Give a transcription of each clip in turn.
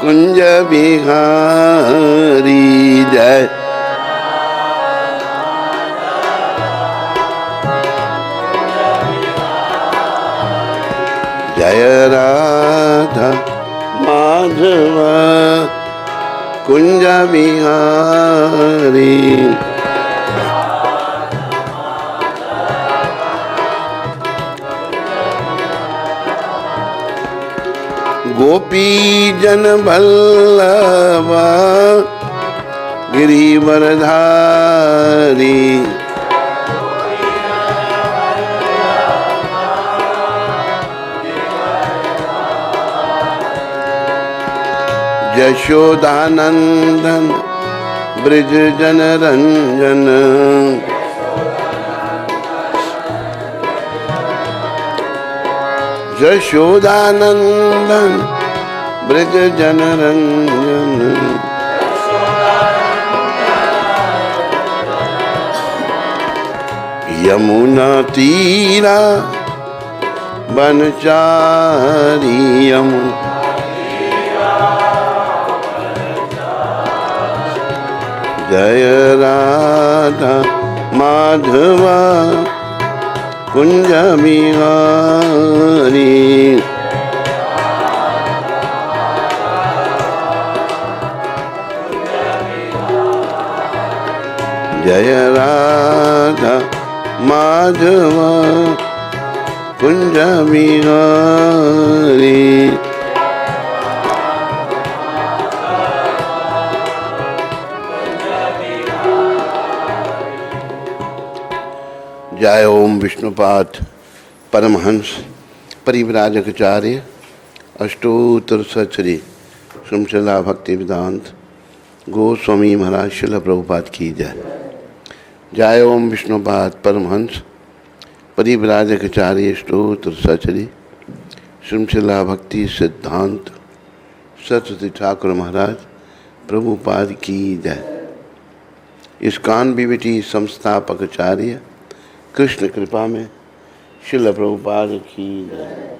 कुंज बिहारी जय। जय राधा माधव कुंज बिहारी। गोपी जन वल्लभा गिरिवरधारी। यशोदानंदन ब्रज जन रंजन। यशोदानंदन ब्रज जन रंजन। यमुना तीरा बनचारी। यमुना जय राधा माधवा कुंज बिहारी। जय राधा माधवा कुंज बिहारी। जय ओम विष्णुपाद परमहंस परिव्राजकाचार्य अष्टोत्तर सचरी श्रीमद् भक्ति वेदांत गोस्वामी महाराज श्रील प्रभुपाद की जय। जय ओम विष्णुपाद परमहंस परिव्राजकाचार्य अष्टोत्तर सचरी श्रीमद् भक्ति सिद्धांत सरस्वती ठाकुर महाराज प्रभुपाद की जय। इस्कॉन बीवीटी संस्थापकाचार्य कृष्ण कृपा में श्रील प्रभुपाद की जय।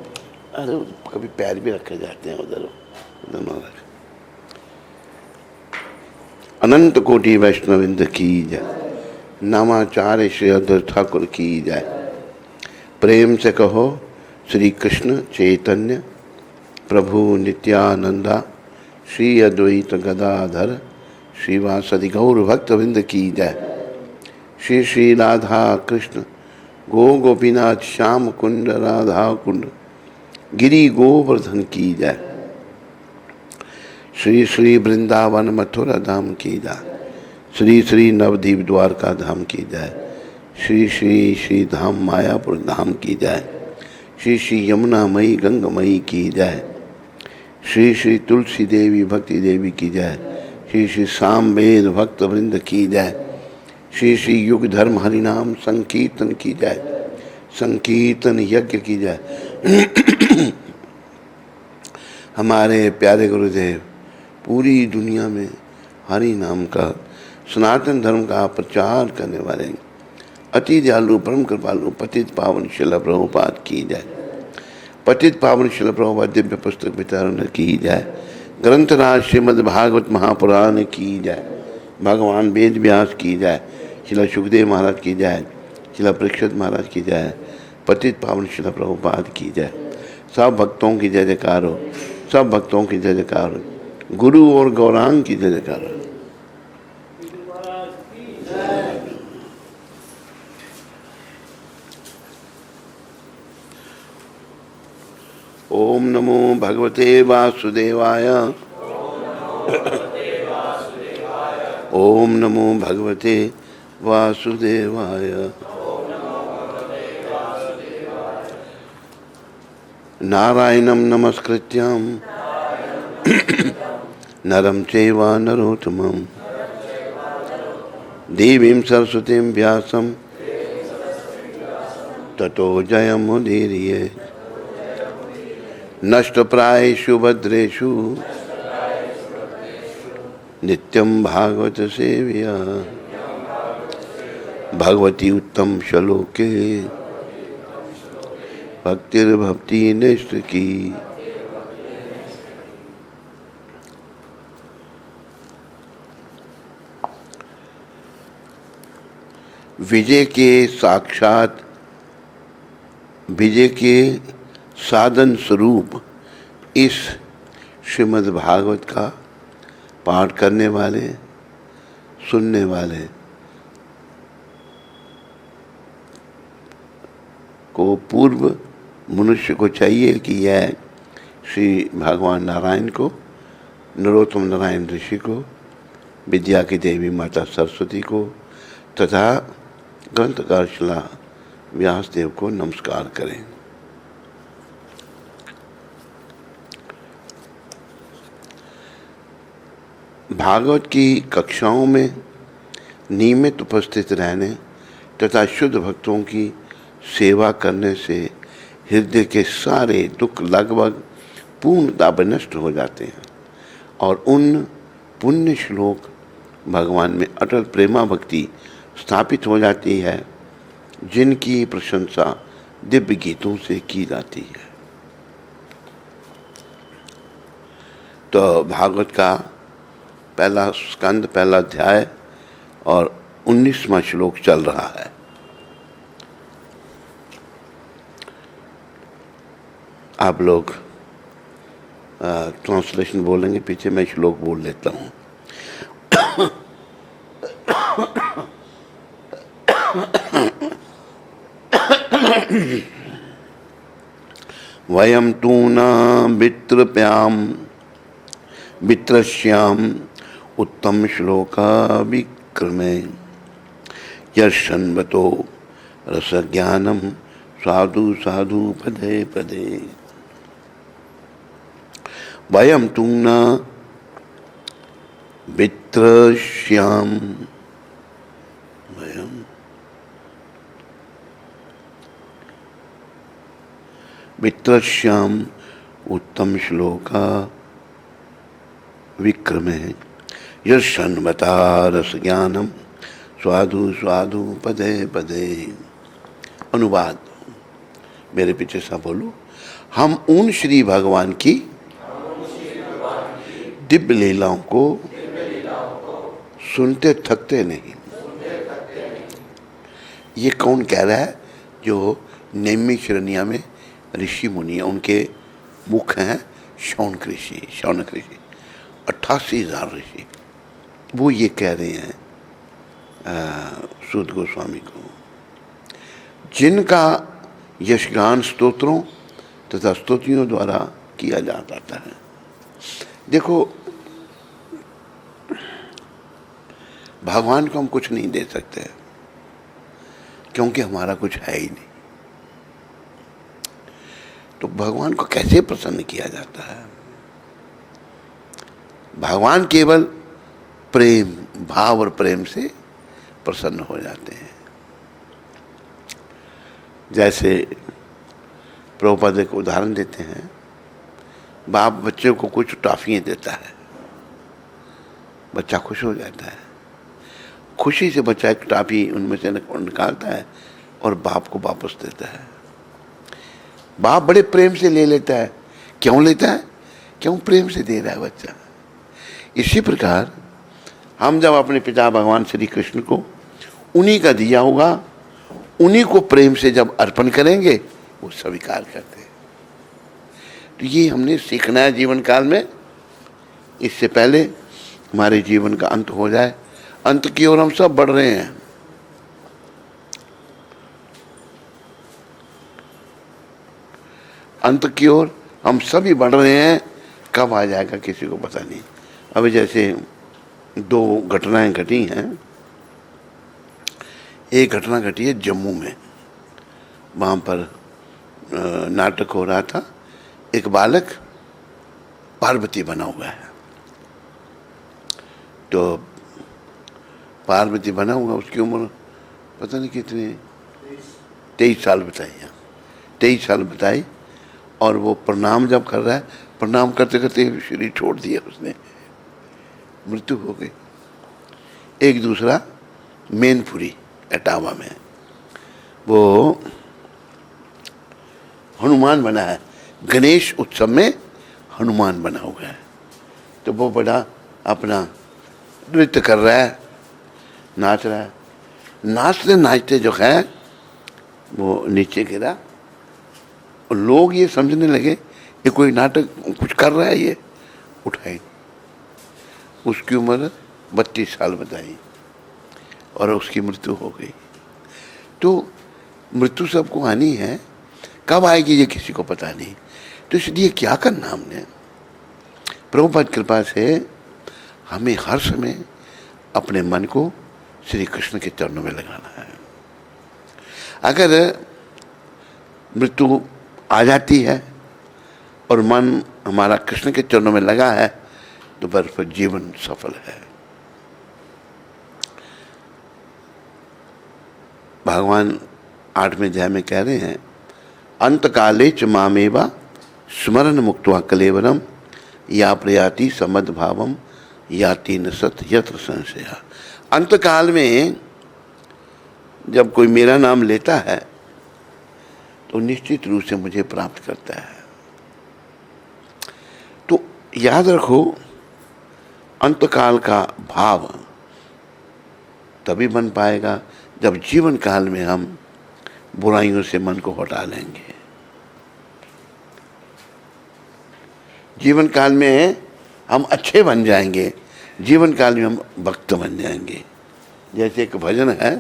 अरे कभी पैर भी रखे जाते हैं उधर उधर। अनंत कोटि वैष्णविंद की जय। नामाचार्य श्री अधर ठाकुर की जय। प्रेम से कहो श्री कृष्ण चैतन्य प्रभु नित्यानंदा श्री अद्वैत गदाधर श्रीवासदि गौर भक्तविंद की जय। श्री श्री राधा कृष्ण गो गोपीनाथ श्याम कुंड राधा कुंड गिरी गोवर्धन की जय। श्री श्री वृंदावन मथुरा धाम की जय। श्री श्री नवद्वीप द्वारका धाम की जय। श्री श्री श्री धाम मायापुर धाम की जय। श्री श्री यमुना मई गंगमयी की जय। श्री श्री तुलसी देवी भक्ति देवी की जय। श्री श्री सामवेद भक्त वृंद की जय। श्री श्री युग धर्म हरिनाम संकीर्तन की जय। संकीर्तन यज्ञ की जय। हमारे प्यारे गुरुदेव पूरी दुनिया में हरि नाम का सनातन धर्म का प्रचार करने वाले अति दयालु परम कृपालु पतित पावन श्रील प्रभुपाद की जय। पतित पावन श्रील प्रभुपाद दिव्य पुस्तक वितरण की जय। ग्रंथराज श्रीमद् भागवत महापुराण की जय। भगवान वेद व्यास की जय। श्रील सुखदेव महाराज की जय। श्रील परीक्षित महाराज की जय। पतित पावन श्रील प्रभुपाद की जय। सब भक्तों की जय जयकार हो। सब भक्तों की जय जयकार हो। गुरु और गौरांग की जय जयकार हो। ओम नमो भगवते वासुदेवाय। ओम नमो भगवते वासुदेवाय। नारायणं नमस्कृत्यं नरं चैव नरोत्तमं देवीं सरस्वतीं व्यासं ततो जयमुदीरयेत्। नष्टप्रायेषु भद्रेषु नित्यं भागवत सेव्या। भगवती उत्तम श्लोके भक्तिर्भक्ति निष्ठ की। विजय के साक्षात विजय के साधन स्वरूप इस श्रीमद् भागवत का पाठ करने वाले, सुनने वाले को पूर्व मनुष्य को चाहिए कि यह श्री भगवान नारायण को, नरोत्तम नारायण ऋषि को, विद्या की देवी माता सरस्वती को तथा ग्रंथकार शिला व्यासदेव को नमस्कार करें। भागवत की कक्षाओं में नियमित उपस्थित रहने तथा शुद्ध भक्तों की सेवा करने से हृदय के सारे दुख लगभग पूर्णतः नष्ट हो जाते हैं और उन पुण्य श्लोक भगवान में अटल प्रेमा भक्ति स्थापित हो जाती है जिनकी प्रशंसा दिव्य गीतों से की जाती है। तो भागवत का पहला स्कंद, पहला अध्याय और 19वां श्लोक चल रहा है। आप लोग ट्रांसलेशन बोलेंगे, पीछे मैं श्लोक बोल लेता हूँ। वयम तू न वित्रप्याम वित्रश्याम उत्तम श्लोका विक्रमे यशन्वतो रसज्ञानम साधु साधु पदे पदे। वयम तू न वित्रश्याम, वयम वित्रश्याम उत्तम श्लोका विक्रमे यशन्वता रस ज्ञानम स्वादु स्वादु पदे पदे। अनुवाद, मेरे पीछे सा बोलो। हम उन श्री भगवान की दिव्य लीलाओं को सुनते थकते नहीं। ये कौन कह रहा है? जो नैमिष श्रेणिया में ऋषि मुनि हैं, उनके मुख हैं शौनक ऋषि। 88,000 ऋषि, वो ये कह रहे हैं सूत गोस्वामी को, जिनका यशगान स्तोत्रों तथा स्तुतियों द्वारा किया जाता है। देखो, भगवान को हम कुछ नहीं दे सकते क्योंकि हमारा कुछ है ही नहीं। तो भगवान को कैसे प्रसन्न किया जाता है? भगवान केवल प्रेम, भाव और प्रेम से प्रसन्न हो जाते हैं। जैसे प्रभुपाद एक उदाहरण देते हैं, बाप बच्चे को कुछ टॉफियाँ देता है, बच्चा खुश हो जाता है। खुशी से बच्चा एक टॉफी उनमें से निकालता है और बाप को वापस देता है। बाप बड़े प्रेम से ले लेता है। क्यों लेता है? क्यों प्रेम से दे रहा है बच्चा। इसी प्रकार हम जब अपने पिता भगवान श्री कृष्ण को उन्हीं का दिया होगा, उन्हीं को प्रेम से जब अर्पण करेंगे, वो स्वीकार करते हैं। तो ये हमने सीखना है जीवन काल में, इससे पहले हमारे जीवन का अंत हो जाए। अंत की ओर हम सब बढ़ रहे हैं। अंत की ओर हम सभी बढ़ रहे हैं। कब आ जाएगा किसी को पता नहीं। अभी जैसे 2 घटनाएं घटी हैं। एक घटना घटी है जम्मू में, वहाँ पर नाटक हो रहा था। एक बालक पार्वती बना हुआ है। तो पार्वती बना हुआ, उसकी उम्र पता नहीं कितनी, 23 साल बताई है। 23 साल बताई। और वो प्रणाम जब कर रहा है, प्रणाम करते करते शरीर छोड़ दिया उसने, मृत्यु हो गई। एक दूसरा मैनपुरी इटावा में, वो हनुमान बना है। गणेश उत्सव में हनुमान बना हुआ है। तो वो बड़ा अपना नृत्य कर रहा है, नाच रहा है। नाचते नाचते जो है वो नीचे गिरा और लोग ये समझने लगे ये कोई नाटक कुछ कर रहा है, ये उठाई। उसकी उम्र 32 साल बताई और उसकी मृत्यु हो गई। तो मृत्यु सबको आनी है, कब आएगी ये किसी को पता नहीं। तो इसलिए क्या करना हमने, प्रभुपाद कृपा से हमें हर समय अपने मन को श्री कृष्ण के चरणों में लगाना है। अगर मृत्यु आ जाती है और मन हमारा कृष्ण के चरणों में लगा है तो बस जीवन सफल है। भगवान 8वें अध्याय में कह रहे हैं, अंतकाले च मामेवा स्मरण मुक्त्वा कलेवरम या प्रयाति समद भावम याति न सत यत्र संशया। अंतकाल में जब कोई मेरा नाम लेता है तो निश्चित रूप से मुझे प्राप्त करता है। तो याद रखो, अंतकाल का भाव तभी बन पाएगा जब जीवन काल में हम बुराइयों से मन को हटा लेंगे। जीवन काल में हम अच्छे बन जाएंगे, जीवन काल में हम भक्त बन जाएंगे। जैसे एक भजन है,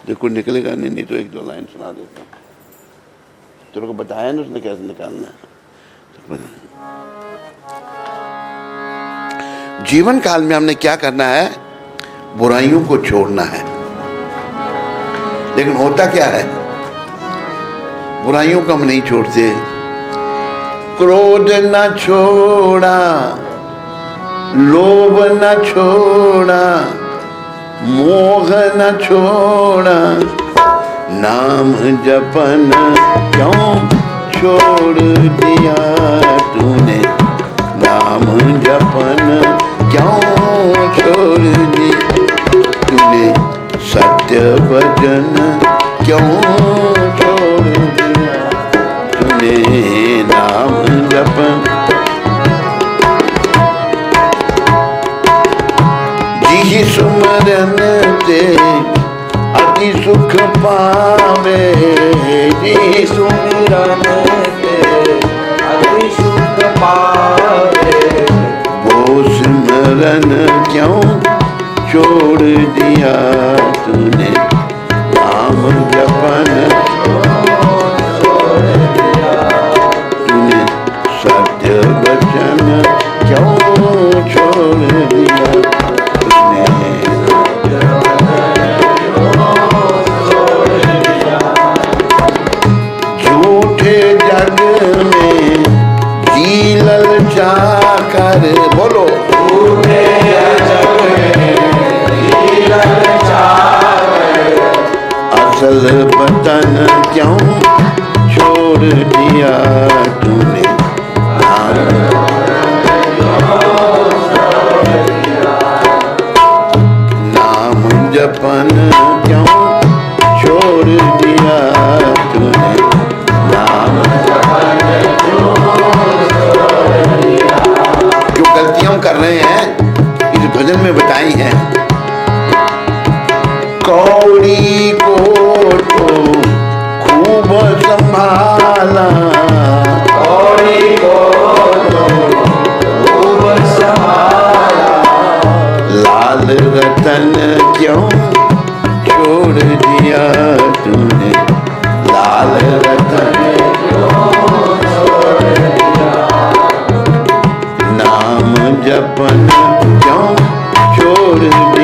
देखो निकलेगा नहीं तो 1-2 लाइन सुना देता हूँ। तेरे को बताया ना उसने कैसे निकालना है। जीवन काल में हमने क्या करना है, बुराइयों को छोड़ना है। लेकिन होता क्या है, बुराइयों को हम नहीं छोड़ते। क्रोध न छोड़ा, लोभ न छोड़ा, मोह न छोड़ा, नाम जपन क्यों छोड़ दिया तूने, नाम जपन क्यों छोड़ दिया तूने, सत्य भजन क्यों छोड़ दिया तूने, नाम जपन। जी सुमरन ते अति सुख पावे, जी सुमरन ते अति सुख पावे, वो सिमरन क्यों छोड़ दिया तूने, नाम जपन छोड़ दिया तूने, सत्य वचन क्यों छोड़ दिया तूने, झूठे जग में जी ललचा कर, बोलो झूठे जग में जी ललचा कर, असल वतन क्यों छोड़ दिया तूने, नाम जपन क्यों छोड़ दिया तूने, नाम जपन क्यों छोड़ दिया। जो गलतियां कर रहे हैं इस भजन में बताई हैं। कौड़ी को तो खूब संभाला, कौड़ी को तो खूब संभाला, लाल रतन क्यों छोड़ दिया तूने, लाल रतन क्यों छोड़ दिया, नाम जपन क्यों छोड़ दिया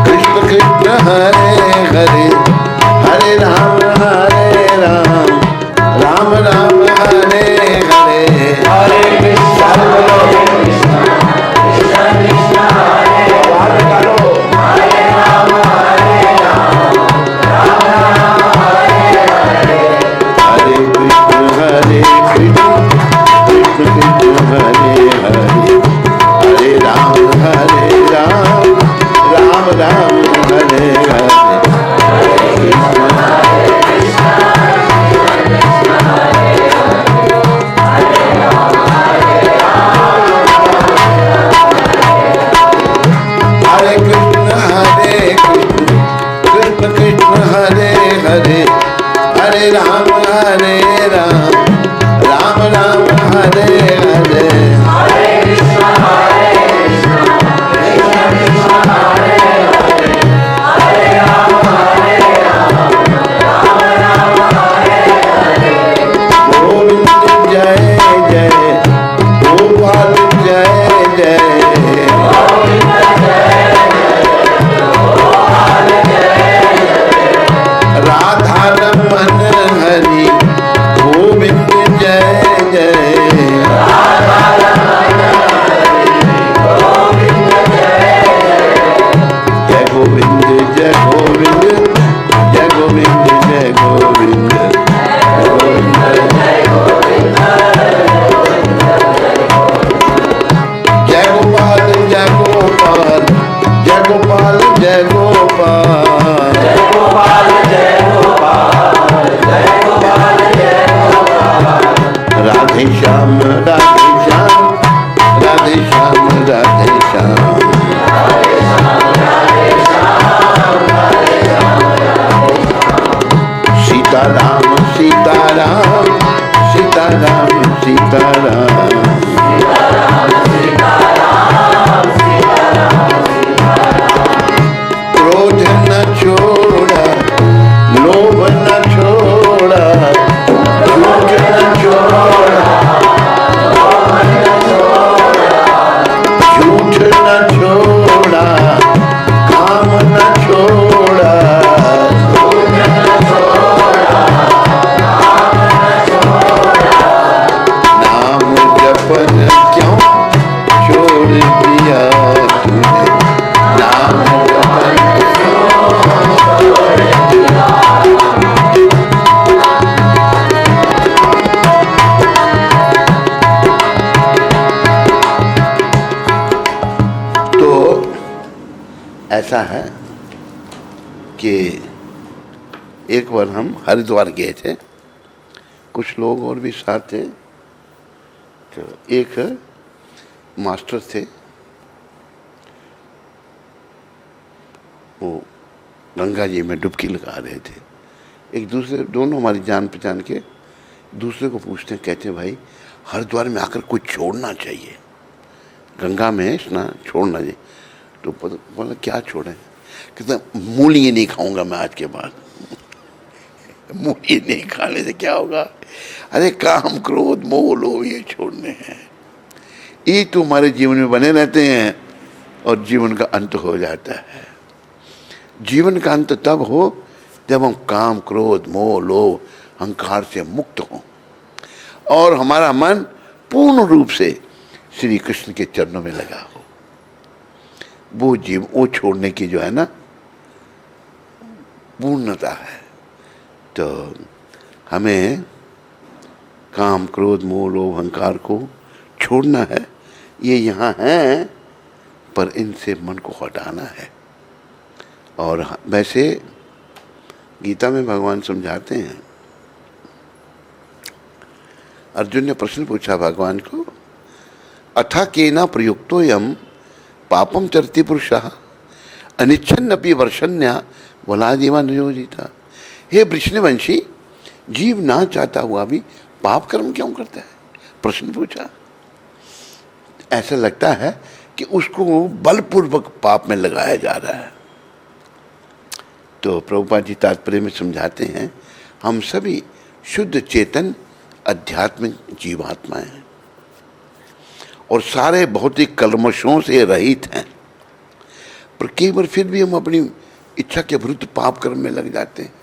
कृष्ण कृष्ण हरे हरे हरे राम राम राम हरे हरे हरे कृष्णा कृष्णा कृष्णा हरे हरे राम हरे राम राम राम हरे हरे हरे कृष्ण कृष्ण कृष्ण हरे हरे हरे राम राम राम हरे हरे हरे कृष्ण कृष्ण कृष्ण हरे हरे हरे राम राम राम हरे हरे हरे कृष्णा कृष्णा कृष्णा हरे हरे हरे राम राम राम हरे हरे गोविंद जय जय गोपाल जय जय गोविंद जय गोपाल जय राधा रमन हरि गोविंद जय जय राधा रमण हरि गोविंद जय जय गोविंद जय गोविंद जय गोविंद जय गोविंद गोविंद जय गोविंद जय गोपाल जय गोपाल जय गोपाल जय गोपाल जय गोपाल जय गोपाल जय गोपाल जय गोपाल राधे श्याम राधे श्याम राधे श्याम राधे श्याम राधे श्याम राधे श्याम राधे श्याम सीताराम सीताराम सीताराम सीताराम सीताराम सीताराम सीताराम क्रोध न छोड़ा लोभ न छोड़ा झूठ न छोड़ा झूठ न छोड़ा काम न छोड़ा नाम जपन क्यों छोड़ दिया तूने नाम जपन तो ऐसा है कि एक बार हम हरिद्वार गए थे, कुछ लोग और भी साथ थे। तो एक मास्टर थे, वो गंगा जी में डुबकी लगा रहे थे। एक दूसरे दोनों हमारी जान पहचान के दूसरे को पूछते हैं, कहते हैं भाई हरिद्वार में आकर कुछ छोड़ना चाहिए, गंगा में स्नान छोड़ना चाहिए। तो बोला क्या छोड़ें? कहते मूली नहीं खाऊंगा मैं आज के बाद। मूली नहीं खाने से क्या होगा? अरे काम क्रोध मोह लोभ ये छोड़ने हैं, ये तो हमारे जीवन में बने रहते हैं और जीवन का अंत हो जाता है। जीवन का अंत तब हो जब हम काम क्रोध मोह लोभ अहंकार से मुक्त हों और हमारा मन पूर्ण रूप से श्री कृष्ण के चरणों में लगा हो। वो छोड़ने की जो है ना पूर्णता है। तो हमें काम क्रोध मोह लोभ अहंकार को छोड़ना है, ये यहाँ है, पर इनसे मन को हटाना है। और वैसे गीता में भगवान समझाते हैं, अर्जुन ने प्रश्न पूछा भगवान को, अथा केना प्रयुक्तो यम पापम चरति पुरुषः अनिच्छन्नपि वर्षन्या वलाजीवा नियोजिता। हे वृष्णवंशी, जीव ना चाहता हुआ भी पाप कर्म क्यों करता है? प्रश्न पूछा। ऐसा लगता है कि उसको बलपूर्वक पाप में लगाया जा रहा है। तो प्रभुपाद जी तात्पर्य में समझाते हैं, हम सभी शुद्ध चेतन आध्यात्मिक जीवात्माएं हैं और सारे भौतिक कल्मशों से रहित हैं। पर कई बार फिर भी हम अपनी इच्छा के विरुद्ध पाप कर्म में लग जाते हैं।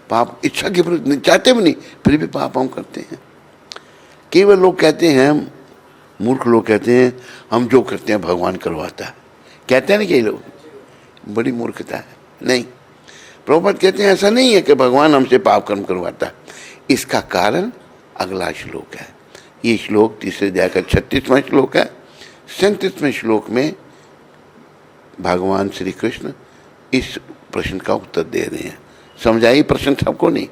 पाप इच्छा के विरुद्ध नहीं, चाहते भी नहीं, फिर भी पाप हम करते हैं। कई बार लोग कहते हैं, मूर्ख लोग कहते हैं हम जो करते हैं भगवान करवाता है, कहते हैं ना कई लोग, बड़ी मूर्खता है। नहीं, प्रभुपाद कहते हैं ऐसा नहीं है कि भगवान हमसे पाप कर्म करवाता है। इसका कारण अगला श्लोक है। ये श्लोक तीसरे अध्याय का 36वां श्लोक है। 37वें श्लोक में भगवान श्री कृष्ण इस प्रश्न का उत्तर दे रहे हैं। समझाइए प्रश्न सबको? नहीं।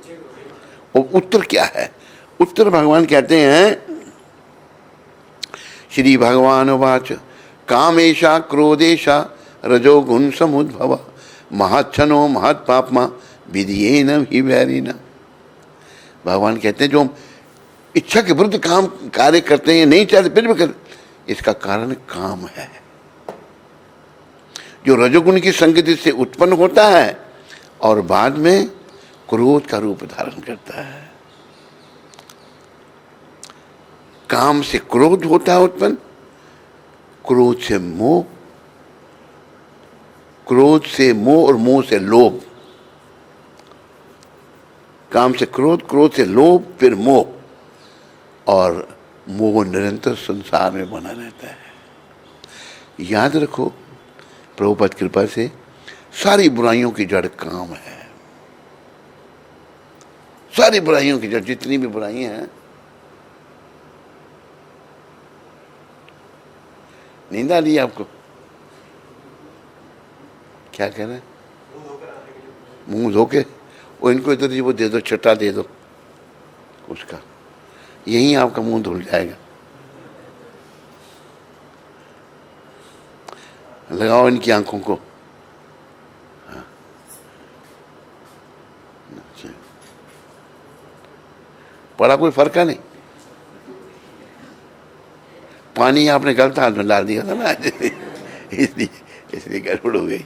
और उत्तर क्या है? उत्तर भगवान कहते हैं, श्री भगवान वाच कामेशा क्रोधेशा रजोगुण समुद्भव महच्छनो महत् पापमा विधियेन हि वैरिणा। भगवान कहते हैं जो हम इच्छा के विरुद्ध काम कार्य करते हैं, नहीं चाहते फिर भी करते, इसका कारण काम है जो रजोगुण की संगति से उत्पन्न होता है और बाद में क्रोध का रूप धारण करता है। काम से क्रोध होता है उत्पन्न, क्रोध से मोह, क्रोध से मोह और मोह से लोभ। काम से क्रोध, क्रोध से लोभ, फिर मोह, और मोह निरंतर संसार में बना रहता है। याद रखो, प्रभुपाद कृपा से सारी बुराइयों की जड़ काम है। सारी बुराइयों की जड़, जितनी भी बुराइयां हैं, नींद आ रही है आपको? क्या कह रहे हैं? मुंह धो के वो इनको इधर वो दे दो, छटा दे दो उसका, यही आपका मुंह धुल जाएगा। लगाओ इनकी आंखों को। हाँ। पड़ा कोई फर्क है नहीं? पानी आपने गलत हाथ में डाल दिया था ना, इसलिए गड़बड़ हो गई।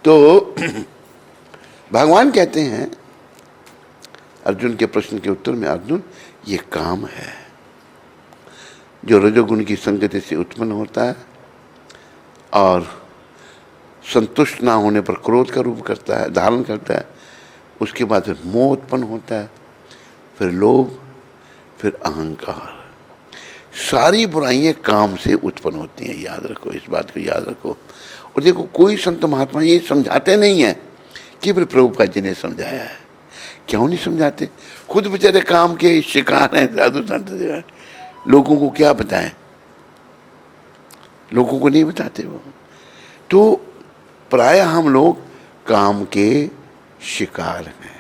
तो भगवान कहते हैं अर्जुन के प्रश्न के उत्तर में, अर्जुन ये काम है जो रजोगुण की संगति से उत्पन्न होता है और संतुष्ट ना होने पर क्रोध का रूप करता है, धारण करता है। उसके बाद फिर मोह उत्पन्न होता है, फिर लोभ, फिर अहंकार। सारी बुराइयां काम से उत्पन्न होती हैं। याद रखो, इस बात को याद रखो। और देखो, कोई संत महात्मा ये समझाते नहीं है, केवल प्रभुपाद जी ने समझाया है। क्यों नहीं समझाते? खुद बेचारे काम के शिकार हैं साधु संत। लोगों को क्या बताएं? लोगों को नहीं बताते वो। तो प्राय हम लोग काम के शिकार हैं।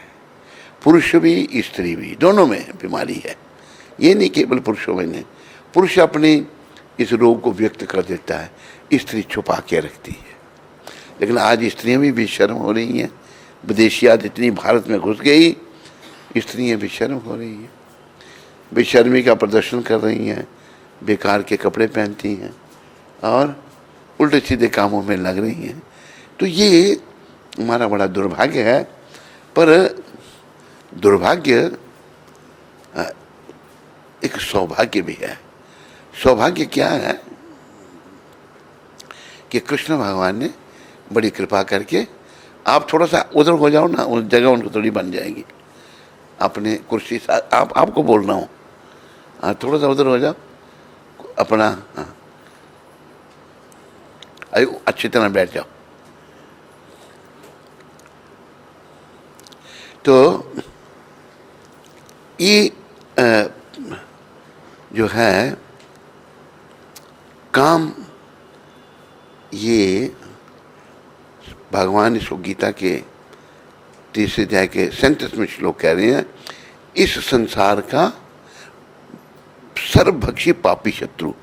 पुरुष भी स्त्री भी, दोनों में बीमारी है। ये नहीं केवल पुरुषों में नहीं। पुरुष अपने इस रोग को व्यक्त कर देता है, स्त्री छुपा के रखती है। लेकिन आज स्त्रियां भी बेशर्म हो रही हैं। विदेशियात इतनी भारत में घुस गई, स्त्रियां बेशर्म हो रही हैं, बेशर्मी का प्रदर्शन कर रही हैं, बेकार के कपड़े पहनती हैं और उल्टे सीधे कामों में लग रही हैं। तो ये हमारा बड़ा दुर्भाग्य है। पर दुर्भाग्य एक सौभाग्य भी है। सौभाग्य क्या है कि कृष्ण भगवान ने बड़ी कृपा करके, आप थोड़ा सा उधर हो जाओ ना, उस जगह उनको थोड़ी बन जाएगी। अपने कुर्सी आपको बोल रहा हूँ, थोड़ा सा उधर हो जाओ अपना। हाँ, अरे अच्छी तरह बैठ जाओ। तो ये जो है काम, ये भगवान इसको गीता के 3 अध्याय के 37वें श्लोक कह रहे हैं, इस संसार का सर्वभक्षी पापी शत्रु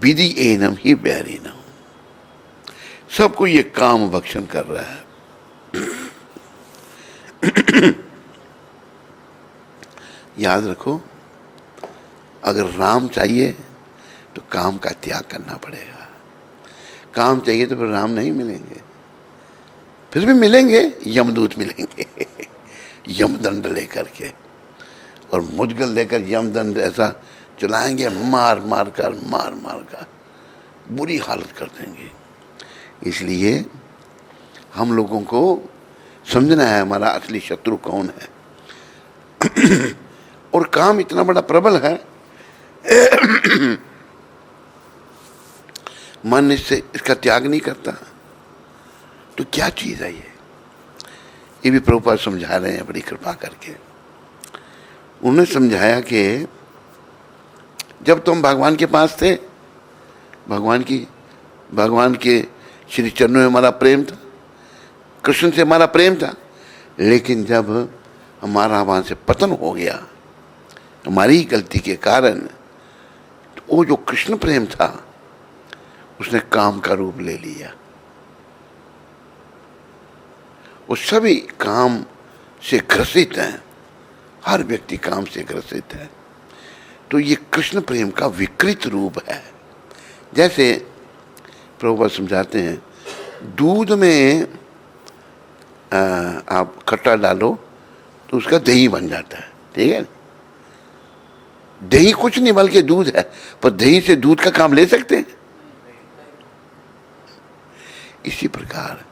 विधि एनम ही बैरिनम। सबको ये काम भक्षण कर रहा है। याद रखो, अगर राम चाहिए तो काम का त्याग करना पड़ेगा। काम चाहिए तो फिर राम नहीं मिलेंगे, फिर भी मिलेंगे, यमदूत मिलेंगे यमदंड लेकर के, और मुद्गल लेकर यमदंड ऐसा चलाएंगे, मार मार कर बुरी हालत कर देंगे। इसलिए हम लोगों को समझना है हमारा असली शत्रु कौन है। और काम इतना बड़ा प्रबल है, मन इससे इसका त्याग नहीं करता, तो क्या चीज है ये भी प्रभुपाद समझा रहे हैं बड़ी कृपा करके। उन्होंने समझाया कि जब तुम भगवान के पास थे, भगवान के श्री चरणों में हमारा प्रेम था, कृष्ण से हमारा प्रेम था, लेकिन जब हमारा वहां से पतन हो गया हमारी ही गलती के कारण, तो वो जो कृष्ण प्रेम था उसने काम का रूप ले लिया। वो सभी काम से ग्रसित हैं, हर व्यक्ति काम से ग्रसित है। तो ये कृष्ण प्रेम का विकृत रूप है। जैसे प्रभुपाद समझाते हैं, दूध में आप खट्टा डालो तो उसका दही बन जाता है, ठीक है। दही कुछ नहीं बल्कि दूध है, पर दही से दूध का काम ले सकते हैं। इसी प्रकार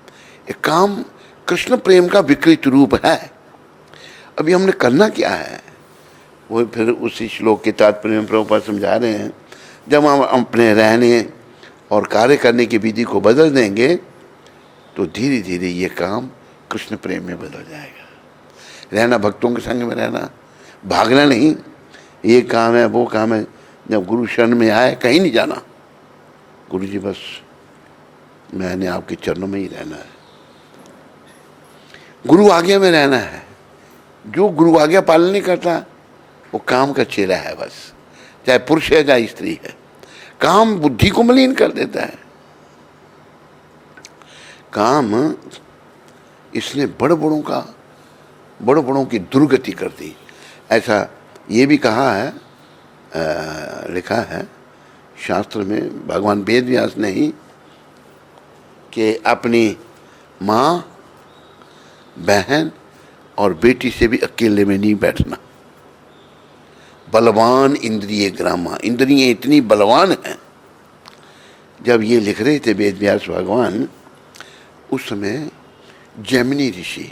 एक काम कृष्ण प्रेम का विकृत रूप है। अभी हमने करना क्या है, वो फिर उसी श्लोक के तात्पर्य में प्रभुपाद समझा रहे हैं। जब हम अपने रहने और कार्य करने की विधि को बदल देंगे तो धीरे धीरे ये काम कृष्ण प्रेम में बदल जाएगा। रहना भक्तों के संग में रहना, भागना नहीं, ये काम है वो काम है। जब गुरु शरण में आए कहीं नहीं जाना, गुरु जी बस मैंने आपके चरणों में ही रहना है, गुरु आज्ञा में रहना है। जो गुरु आज्ञा पालन नहीं करता वो काम का चेला है बस, चाहे पुरुष है चाहे स्त्री है। काम बुद्धि को मलिन कर देता है। काम इसने बड़ों की दुर्गति कर दी। ऐसा ये भी कहा है, लिखा है शास्त्र में, भगवान वेद व्यास ने ही, कि अपनी माँ, बहन और बेटी से भी अकेले में नहीं बैठना। बलवान इंद्रिय ग्रामा, इंद्रियां इतनी बलवान हैं। जब ये लिख रहे थे वेद व्यास भगवान, उस समय जैमिनी ऋषि,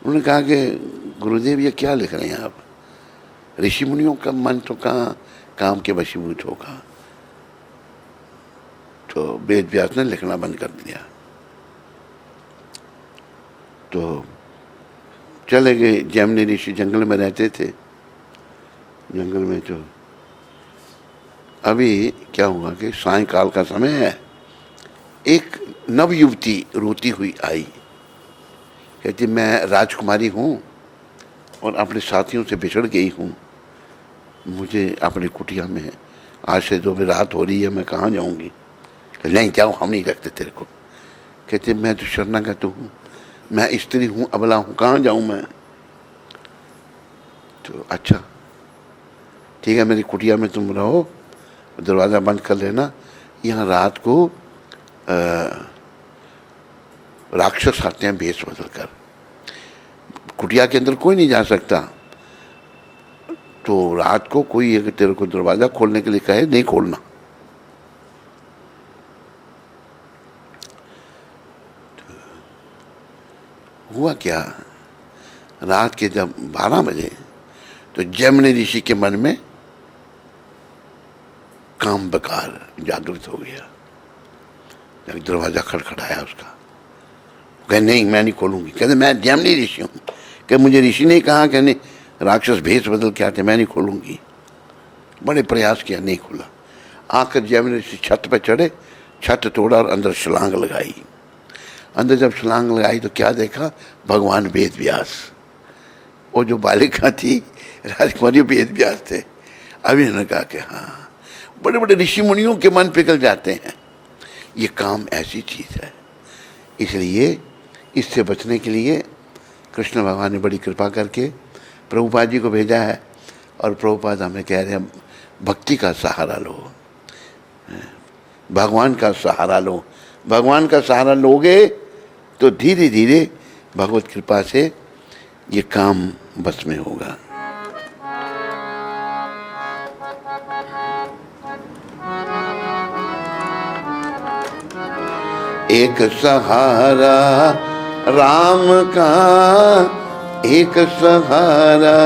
उन्होंने कहा कि गुरुदेव ये क्या लिख रहे हैं आप, ऋषि मुनियों का मन तो कहाँ काम के वशीभूत होगा। तो वेद व्यास ने लिखना बंद कर दिया। तो चले गए। जैमिनी ऋषि जंगल में रहते थे। जंगल में तो अभी क्या हुआ कि सायंकाल का समय है, एक नव युवती रोती हुई आई। कहती मैं राजकुमारी हूँ और अपने साथियों से बिछड़ गई हूँ, मुझे अपनी कुटिया में आज से जो भी रात हो रही है, मैं कहाँ जाऊँगी। नहीं जाओ, हम नहीं रखते तेरे को। कहते मैं तो शरणागत हूँ, मैं स्त्री हूँ, अबला हूँ, कहाँ जाऊँ मैं। तो अच्छा ठीक है, मेरी कुटिया में तुम रहो, दरवाज़ा बंद कर लेना। यहाँ रात को राक्षस आते हैं भेष बदल कर, कुटिया के अंदर कोई नहीं जा सकता। तो रात को कोई अगर तेरे को दरवाज़ा खोलने के लिए कहे, नहीं खोलना। हुआ क्या, रात के जब 12 बजे तो जैमिनी ऋषि के मन में काम बकार जागृत हो गया। जब दरवाजा खड़खड़ाया उसका, कहे नहीं मैं नहीं खोलूंगी। कहते मैं जैमिनी ऋषि हूँ, कि मुझे ऋषि ने कहा कि नहीं, राक्षस भेष बदल के आते, मैं नहीं खोलूंगी। बड़े प्रयास किया, नहीं खोला। आकर जैमिनी ऋषि छत पर चढ़े, छत तोड़ा और अंदर छलांग लगाई। अंदर जब छलांग लगाई तो क्या देखा, भगवान वेद व्यास। वो जो बालिका थी राजकुमारी वेद व्यास थे। अभी उन्होंने कहा कि हाँ, बड़े बड़े ऋषि मुनियों के मन पिघल जाते हैं। ये काम ऐसी चीज़ है, इसलिए इससे बचने के लिए कृष्ण भगवान ने बड़ी कृपा करके प्रभुपाद जी को भेजा है। और प्रभुपाद हमें कह रहे हैं भक्ति का सहारा लो, भगवान का सहारा लो। भगवान का सहारा लोगे तो धीरे धीरे भगवत कृपा से ये काम बस में होगा। एक सहारा राम का, एक सहारा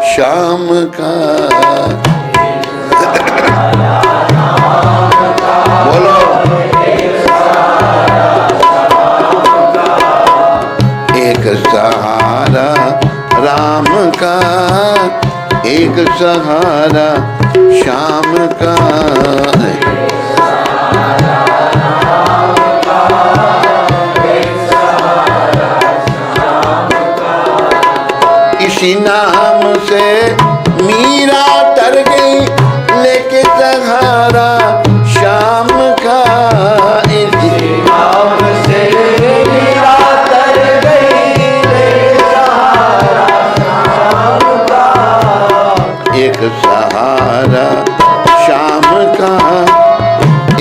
श्याम का। बोलो एक सहारा राम का, एक सहारा श्याम का। इसी नाम से मीरा तर गई लेके सहारा श्याम का। इसी नाम से मीरा तर गई लेके सहारा श्याम का। एक सहारा श्याम का,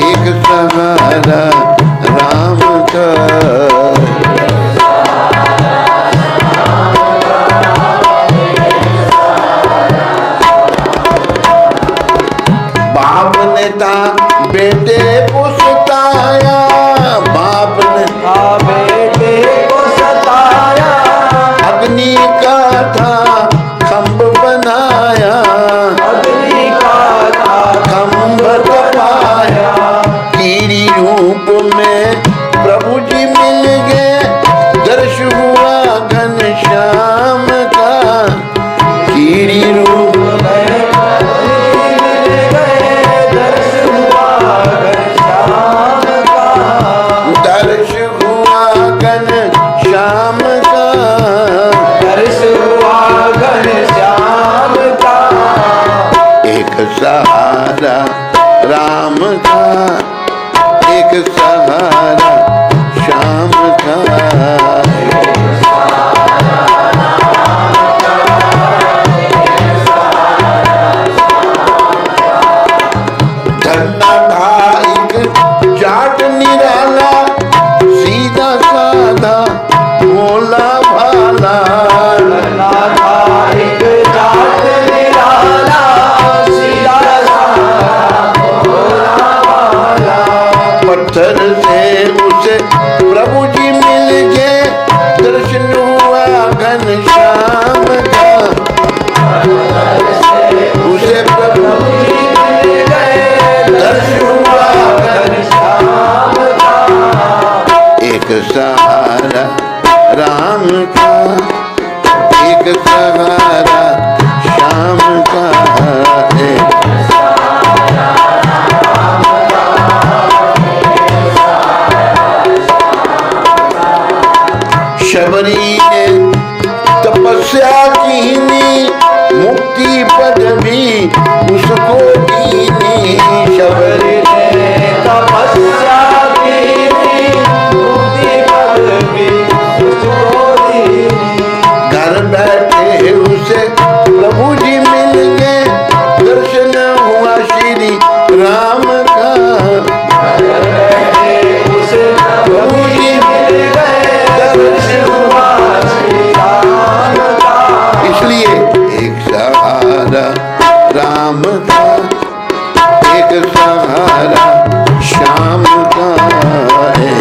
एक सहारा राम का। बाप ने था बेटे को सताया, बाप ने था बेटे को सताया। अग्नि का था खम्भ बनाया, अग्नि का था खम्भ तपाया। कीरी रूप में प्रभु जी मिल गए, दर्श हुआ घनश्याम का। कीरी रूप में दर्श हुआ घनश्याम का। दर्श हुआ घनश्याम का। दर्श हुआ घनश्याम का। एक सहारा राम का, एक सहारा श्याम का। धन्ना था एक जाट निराला, सीधा साधा भोला भाला। धन्ना था एक जाट निराला, सीधा साधा भोला भाला। पत्थर से उसे प्रभु जी मिल गए, दर्शन हुआ घनश्याम का। उसे प्रभु जी मिल गए, दर्शन हुआ घनश्याम का। एक सहारा राम का, एक सहारा श्याम का। शबरी ने तपस्या कीनी, मुक्ति पद भी उसको दीनी। शबरी ने तपस्या कीनी, मुक्ति पद भी उसको दीनी। घर बैठे उसे प्रभु जी मिल गए, दर्शन हुआ श्री राम का। उसे प्रभु जी मिल गए, दर्शन हुआ श्री राम का। इसलिए एक सहारा राम का, एक सहारा श्याम का है।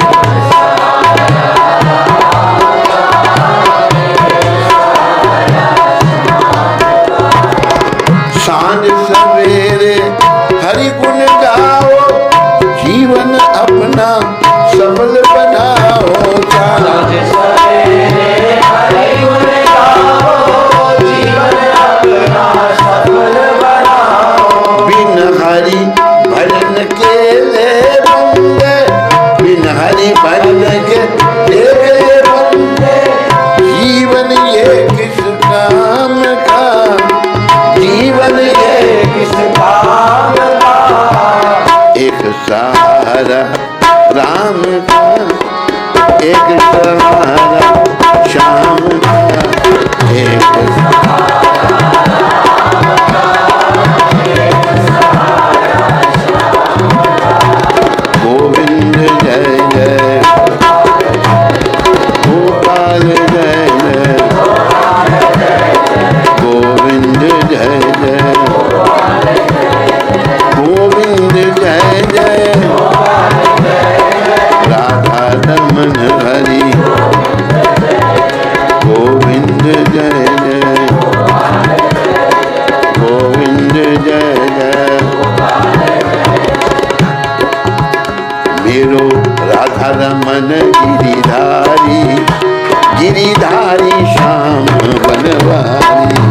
सांझ सवेरे हरि गुण गाओ, जीवन अपना सफल बनाओ। सांझ सवेरे हरि गुण गाओ, जीवन अपना सफल बनाओ। बिन हरि भजन के ले बंदे, बिन हरि भजन के ले बंदे। जीवन ये किस काम का, जीवन ये किस काम का। एक सहारा राम का, एक सहारा श्याम का। एक गोविंद जय जय, गोपाल जय जय, गोविंद जय जय, गोविंद जय जय, राधा गिरिधारी श्याम बनवारी।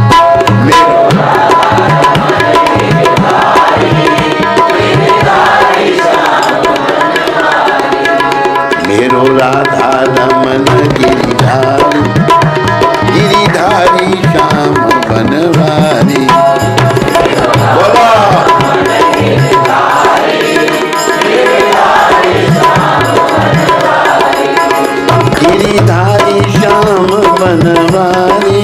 मेरो राधा रमन गिरिधारी, गिरिधारी श्याम बनवारी। बोलो गिरिधारी श्याम बनवारी,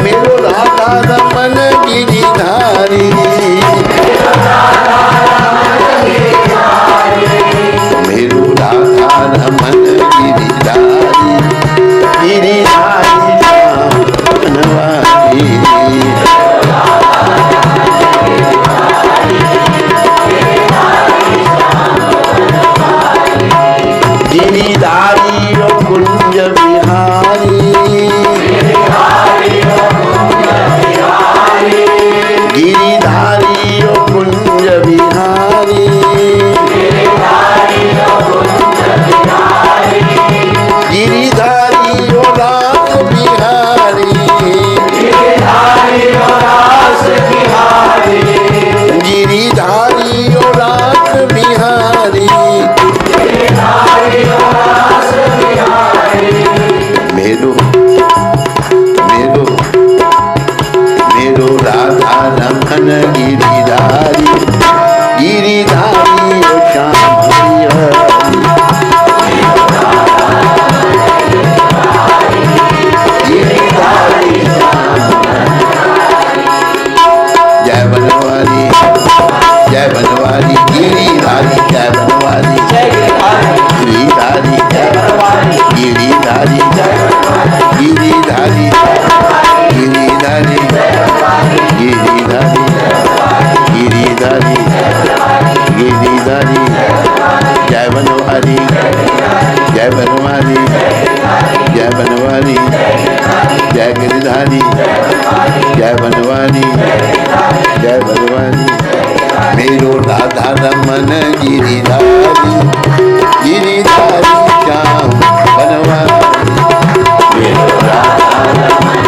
मेरो राधा रमन गिरिधारी, मेरो राधा रमन गिरिधारी, गिरिधारी श्याम बनवारी। गिरिधारी ओ कुंज बिहारी, गिरिधारी ओ कुंज बिहारी, गिरिधारी ओ रास बिहारी, गिरिधारी ओ रास बिहारी, मेरो मेरो मेरो राधा रमन गिरिधारी, गिरिधारी ओ श्याम बिहारी। जय बनवारी, जय बनवारी गिरिधारी, जय बनवारी गिरिधारी, जय बनवारी गिरिधारी, गिरिधारी गिरिधारी गिरिधारी गिरिधारी गिरिधारी। जय बनवारी, जय बनवारी, जय बनवारी, जय गिरिधारी, जय बनवारी, जय बनवारी। मेरो राधा रमन गिरिधारी, गिरिधारी श्याम बनवारी। मेरो राधा रमन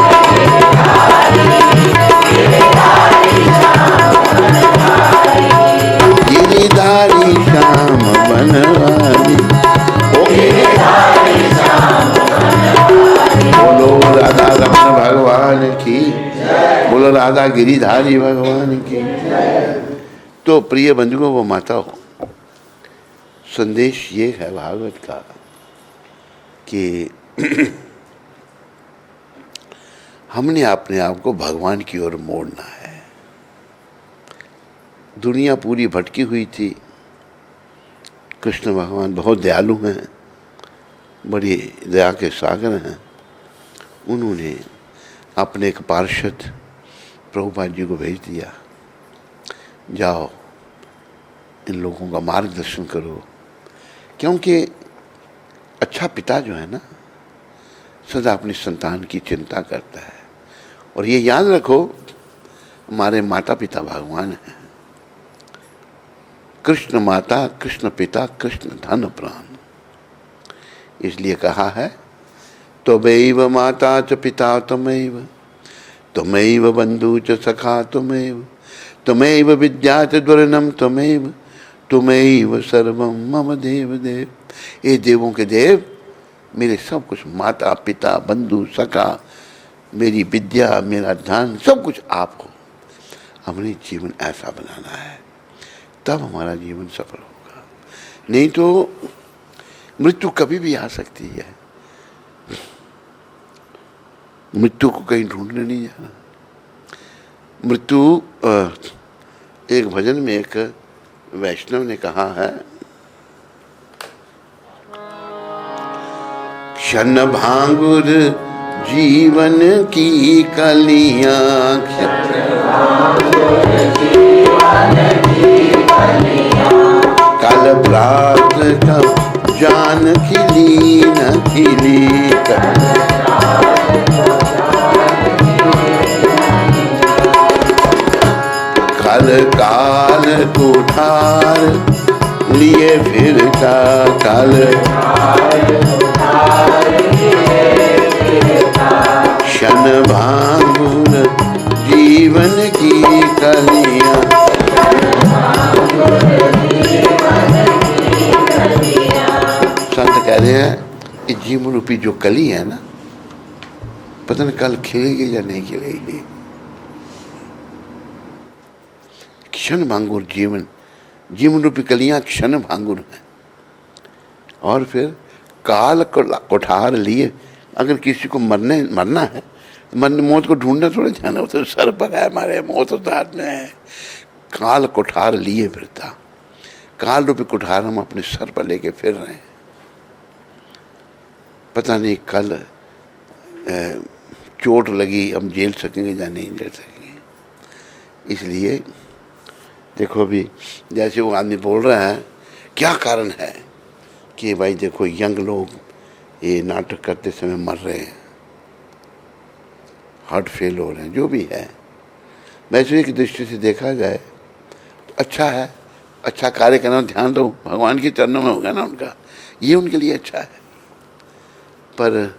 गिरिधारी श्याम बनवारी। बोलो राधा रमन भगवान की, बोलो राधा गिरिधारी भगवान की। तो प्रिय बंधुओं व माताओं, संदेश ये है भागवत का कि हमने अपने आप को भगवान की ओर मोड़ना है। दुनिया पूरी भटकी हुई थी। कृष्ण भगवान बहुत दयालु हैं, बड़ी दया के सागर हैं। उन्होंने अपने एक पार्षद प्रभुपाद जी को भेज दिया, जाओ इन लोगों का मार्गदर्शन करो। क्योंकि अच्छा पिता जो है ना, सदा अपनी संतान की चिंता करता है। और ये याद रखो, हमारे माता पिता भगवान हैं। कृष्ण माता, कृष्ण पिता, कृष्ण धन प्राण। इसलिए कहा है, त्वमेव माता च पिता त्वमेव, त्वमेव बंधु च सखा त्वमेव, त्वमेव विद्या च द्वरणम त्वमेव, त्वमेव सर्वम मम देव देव। ये देवों के देव, मेरे सब कुछ, माता पिता बंधु सखा, मेरी विद्या, मेरा धन, सब कुछ आप हो। हमें जीवन ऐसा बनाना है, तब हमारा जीवन सफल होगा। नहीं तो मृत्यु कभी भी आ सकती है। मृत्यु को कहीं ढूंढने नहीं जाना। मृत्यु, एक भजन में एक वैष्णव ने कहा है, क्षण भांगुर जीवन की कलियां, कल प्रात कब जान खिली न खिली। कल काल कुठार लिए फिरता काल, क्षण भांगुर जीवन की कलियां। संत कह रहे हैं कि जीवन रूपी जो कली है ना, पता नहीं कल खिलेगी या नहीं खिलेगी। क्षण भांगुर जीवन, जीवन रूपी कलियां क्षण भांगुर हैं। और फिर काल कोठार लिए, अगर किसी को मरना है, मरने मौत को ढूंढना थोड़ा जाना, तो सर पर है हमारे, मौत तो हाथ में है। काल कोठार लिए फिरता, काल रूपी कोठार हम अपने सर पर लेके फिर रहे हैं। पता नहीं कल चोट लगी, हम झेल सकेंगे या नहीं झेल सकेंगे। इसलिए देखो भी, जैसे वो आदमी बोल रहा है, क्या कारण है कि भाई देखो यंग लोग ये नाटक करते समय मर रहे हैं, हार्ट फेल हो रहे हैं, जो भी है। वैसे की दृष्टि से देखा जाए तो अच्छा है, अच्छा कार्य करना, ध्यान दो, भगवान के चरणों में होगा ना उनका, ये उनके लिए अच्छा है। पर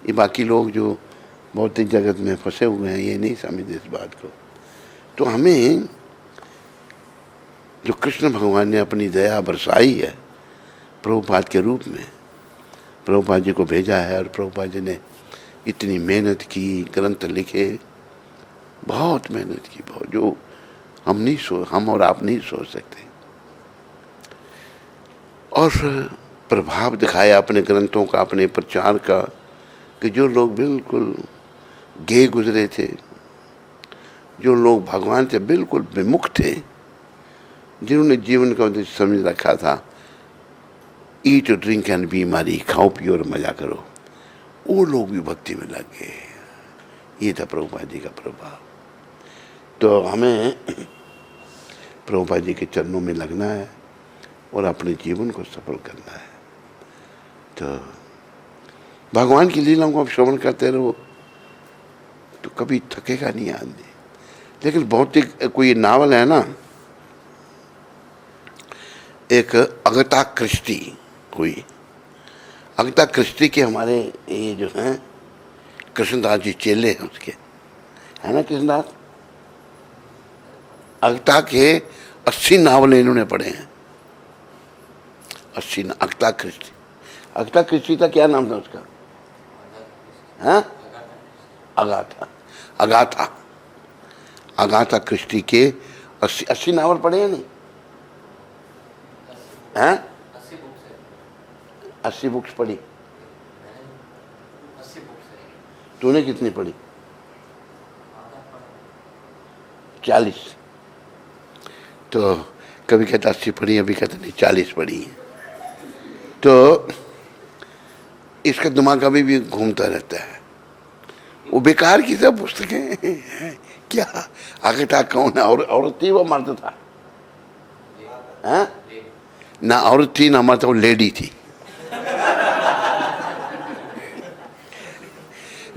ये बाकी लोग जो भौतिक जगत में फंसे हुए हैं, ये नहीं समझते इस बात को। तो हमें जो कृष्ण भगवान ने अपनी दया बरसाई है प्रभुपाद के रूप में, प्रभुपाद जी को भेजा है, और प्रभुपाद जी ने इतनी मेहनत की, ग्रंथ लिखे, बहुत मेहनत की, बहुत, जो हम और आप नहीं सोच सकते। और प्रभाव दिखाया अपने ग्रंथों का, अपने प्रचार का, कि जो लोग बिल्कुल गे गुजरे थे, जो लोग भगवान से बिल्कुल विमुख थे, जिन्होंने जीवन का उद्देश्य समझ रखा था, eat drink and B Mary, खाओ पियो और मजा करो, वो लोग भी भक्ति में लग गए। ये था प्रभुपाद जी का प्रभाव। तो हमें प्रभुपाद जी के चरणों में लगना है और अपने जीवन को सफल करना है। तो भगवान की लीलाओं को आप श्रवण करते रहो तो कभी थकेगा नहीं आदमी। लेकिन भौतिक कोई नावल है ना, एक अगता क्रिस्टी हुई, अगता क्रिस्टी के हमारे ये जो हैं कृष्णदास जी चेले हैं उसके, है ना कृष्णदास। अगता के 80 नावल इन्होंने पढ़े हैं, 80। अगता क्रिस्टी, अगता क्रिस्टी का क्या नाम था उसका? हाँ, अगाथा, अगाथा, अगाथा क्रिस्टी के 80 नावल पढ़े हैं नहीं? हैं? 80 बुक्स पढ़ी। तूने कितनी पढ़ी? 40। तो कभी कहता 80 पढ़ी, अभी कहता नहीं 40 पढ़ी है। तो इसका दिमाग अभी भी घूमता रहता है, वो बेकार की सब पुस्तकें क्या। आगे कौन है? और औरत थी वो मर्द था? हैं? ना औरत थी ना मर्द था, वो लेडी थी।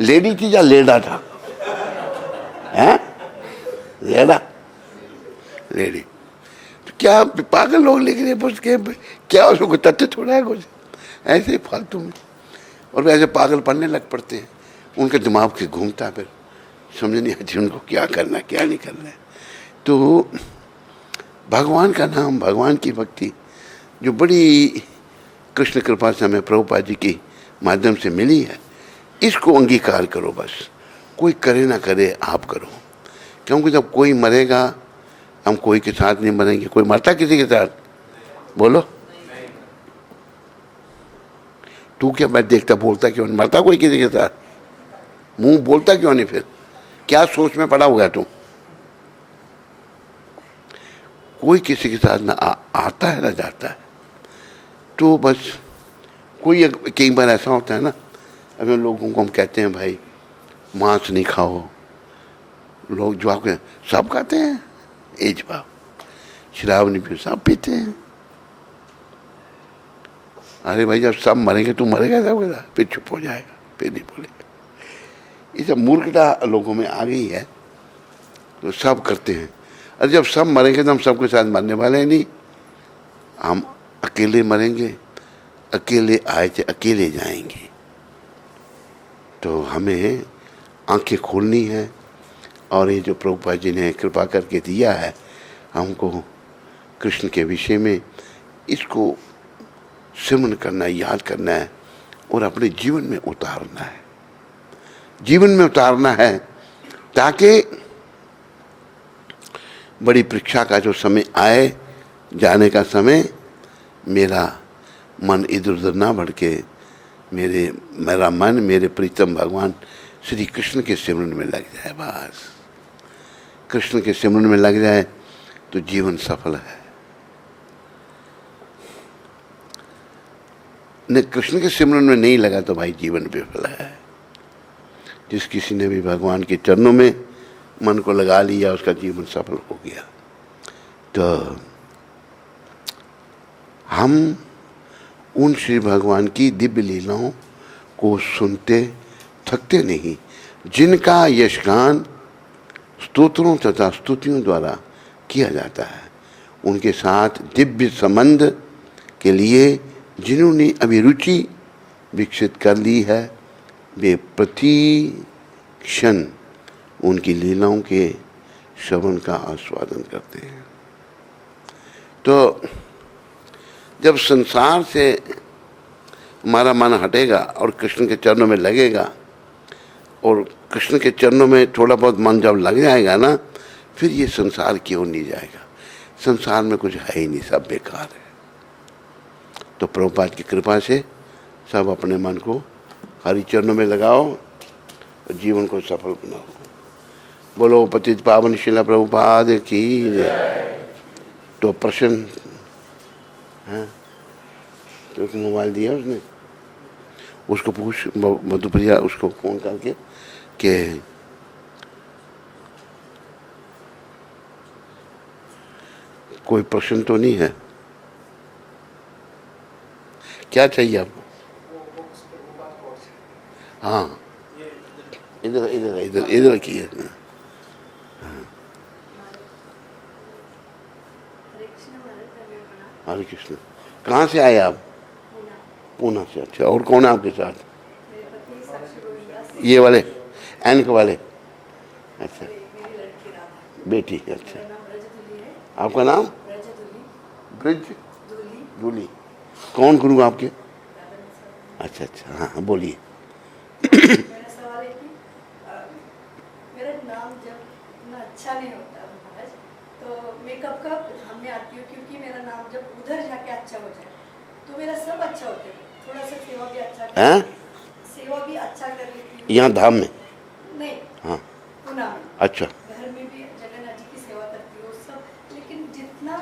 लेडी थी या लेडा था? हैं? लेडा, लेडी। तो क्या पागल लोग लिख रहे पुस्तकें, क्या उसको तथ्य थोड़ा है कुछ, ऐसे ही फालतू में। और वैसे पागल पढ़ने लग पड़ते हैं, उनके दिमाग से घूमता, फिर समझ नहीं आती उनको क्या करना क्या नहीं करना है। तो भगवान का नाम, भगवान की भक्ति जो बड़ी कृष्ण कृपा से हमें प्रभुपाद जी के माध्यम से मिली है, इसको अंगीकार करो बस। कोई करे ना करे, आप करो। क्योंकि जब कोई मरेगा, हम कोई के साथ नहीं मरेंगे। कोई मरता किसी के साथ? बोलो। तू क्या मैं देखता बोलता क्यों नहीं? मरता कोई किसी के साथ? मुंह बोलता क्यों नहीं? फिर क्या सोच में पड़ा हुआ तू? कोई किसी के साथ ना आता है ना जाता है। तो बस कोई कई बार ऐसा होता है ना, अभी लोगों को हम कहते हैं भाई मांस नहीं खाओ, लोग जवाब कहते सब खाते हैं, ये जवाब। शराब नहीं पी, सब पीते हैं। अरे भाई जब सब मरेंगे तू मरेगा सब के साथ, फिर चुप हो जाएगा, फिर नहीं बोलेगा। ये सब मूर्खता लोगों में आ गई है, तो सब करते हैं। अरे जब सब मरेंगे तो हम सबके साथ मरने वाले हैं नहीं, हम अकेले मरेंगे, अकेले आए थे अकेले जाएंगे। तो हमें आंखें खोलनी है, और ये जो प्रभुपाद जी ने कृपा करके दिया है हमको कृष्ण के विषय में, इसको सिमरन करना है, याद करना है और अपने जीवन में उतारना है, जीवन में उतारना है, ताकि बड़ी परीक्षा का जो समय आए, जाने का समय, मेरा मन इधर उधर ना भटके, मेरा मन मेरे प्रीतम भगवान श्री कृष्ण के सिमरन में लग जाए। बस कृष्ण के सिमरन में लग जाए तो जीवन सफल है। न कृष्ण के सिमरन में नहीं लगा तो भाई जीवन विफल है। जिस किसी ने भी भगवान के चरणों में मन को लगा लिया, उसका जीवन सफल हो गया। तो हम उन श्री भगवान की दिव्य लीलाओं को सुनते थकते नहीं, जिनका यशगान स्तोत्रों तथा स्तुतियों द्वारा किया जाता है। उनके साथ दिव्य संबंध के लिए जिन्होंने अभिरुचि विकसित कर ली है, वे प्रति क्षण उनकी लीलाओं के श्रवण का आस्वादन करते हैं। तो जब संसार से हमारा मन हटेगा और कृष्ण के चरणों में लगेगा, और कृष्ण के चरणों में थोड़ा बहुत मन जब लग जाएगा ना, फिर ये संसार क्यों नहीं जाएगा। संसार में कुछ है ही नहीं, सब बेकार है। तो प्रभुपाद की कृपा से सब अपने मन को हरि चरणों में लगाओ और जीवन को सफल बनाओ। बोलो पतित पावन शिला प्रभुपाद की जय। तो प्रश्न है, तो एक मोबाइल दिया उसने, उसको पूछ मधुप्रिया, उसको फोन करके कि कोई प्रश्न तो नहीं है, क्या चाहिए आपको? हाँ, इधर इधर इधर इधर रखिए। हरे कृष्ण। कहाँ से आए आप? पूना से। अच्छा, और कौन है आपके साथ? ये वाले एनक वाले? अच्छा, बेटी। अच्छा, आपका नाम? ब्रिज दूली। कौन गुरु आपके? अच्छा अच्छा, हाँ बोलिए। मेरा सवाल है कि मेरा नाम जब इतना अच्छा नहीं होता महाराज, तो मैं कब कब हमने आती हूँ, क्योंकि मेरा नाम जब उधर जाके अच्छा हो जाए तो मेरा सब अच्छा होता है। थोड़ा सा सेवा भी अच्छा कर, सेवा भी अच्छा कर लेती हूँ। यहाँ धाम में? नहीं, हाँ, पुणे में। अच्छा। घर में भी जगन्नाथ जी की सेवा करती हूँ सब, लेकिन जितना